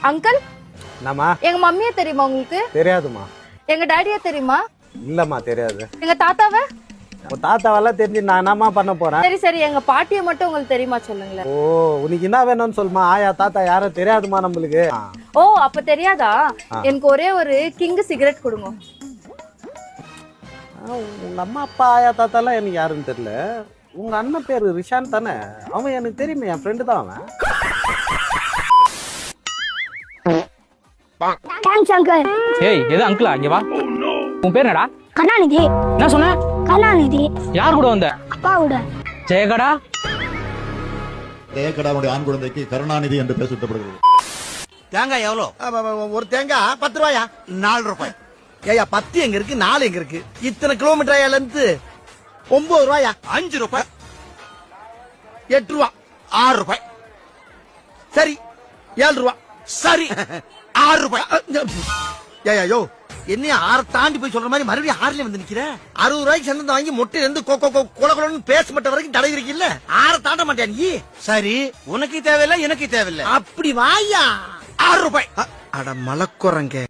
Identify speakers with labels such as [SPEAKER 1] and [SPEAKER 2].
[SPEAKER 1] Uncle,
[SPEAKER 2] என்னம்மா?
[SPEAKER 1] எங்க மம்மியே தெரியுமா உங்களுக்கு?
[SPEAKER 2] தெரியாதுமா.
[SPEAKER 1] எங்க டாடியா தெரியுமா?
[SPEAKER 2] இல்லம்மா, தெரியாது.
[SPEAKER 1] எங்க தாத்தாவை?
[SPEAKER 2] உன் தாத்தாவெல்லாம் தெரிஞ்சு நான் என்னம்மா பண்ண போறேன்?
[SPEAKER 1] சரி சரி, எங்க பாட்டியை மட்டும் உங்களுக்கு தெரியுமா சொல்லுங்களேன்.
[SPEAKER 2] ஓ, உனக்கு என்ன வேணும்னு சொல்லுமா. ஆயா தாத்தா யாரும் தெரியாதுமா நம்மளுக்கு.
[SPEAKER 1] ஓ, அப்ப தெரியாதா? எனக்கு ஒரே ஒரு கிங் சிகரெட் கொடுங்க.
[SPEAKER 2] உங்க அம்மா அப்பா ஆயா தாத்தாலாம் எனக்கு யாருன்னு தெரியல. உங்க அண்ணன் பேரு ரிஷான் தானே? அவன் எனக்கு தெரியுமே, என் ஃப்ரெண்டு தான் அவன்.
[SPEAKER 3] Thanks uncle.
[SPEAKER 4] ஏய், எது அங்கிளா? இங்க வா. உன் பேர் என்னடா?
[SPEAKER 3] கருணாநிதி.
[SPEAKER 4] என்ன சொன்ன?
[SPEAKER 3] கருணாநிதி.
[SPEAKER 4] யார் கூட வந்த?
[SPEAKER 3] அப்பா கூட.
[SPEAKER 4] ஜெயகடா.
[SPEAKER 5] ஜெயகடாவுடைய ஆண் குழந்தைக்கு கருணாநிதி என்று பெயர் சூட்டப்படுகிறது.
[SPEAKER 6] தேங்காய் எவ்வளோ? ஒரு தேங்காய் 10 ரூபாயா? 4 ரூபாய். ஏயா 10 எங்க இருக்கு, 4 எங்க இருக்கு? இத்தனை கிலோமீட்டர் ஆயா லென்த்? 9 ரூபாயா? 5 ரூபாய். 8 ரூபா. 6 ரூபாய். சரி 7 ரூபா. சரி 6 ரூபாய். ஏயா யோ, என்ன 6 தாண்டி போய் சொல்ற மாதிரி மறுபடியும் 6ல வந்து நிக்கிற? 60 ரூபாய்க்கு சந்தம் வாங்கி மொட்டை இருந்து கொலன்னு பேச மாட்ட வரைக்கும் தடவி இருக்கீல்ல, 6 தாண்ட மாட்டேன் நீ. சரி, உனக்கு தேவையில்லை எனக்கு தேவையில்லை. அப்படி வாயா. 6 ரூபாய். அட மலக்குறங்க.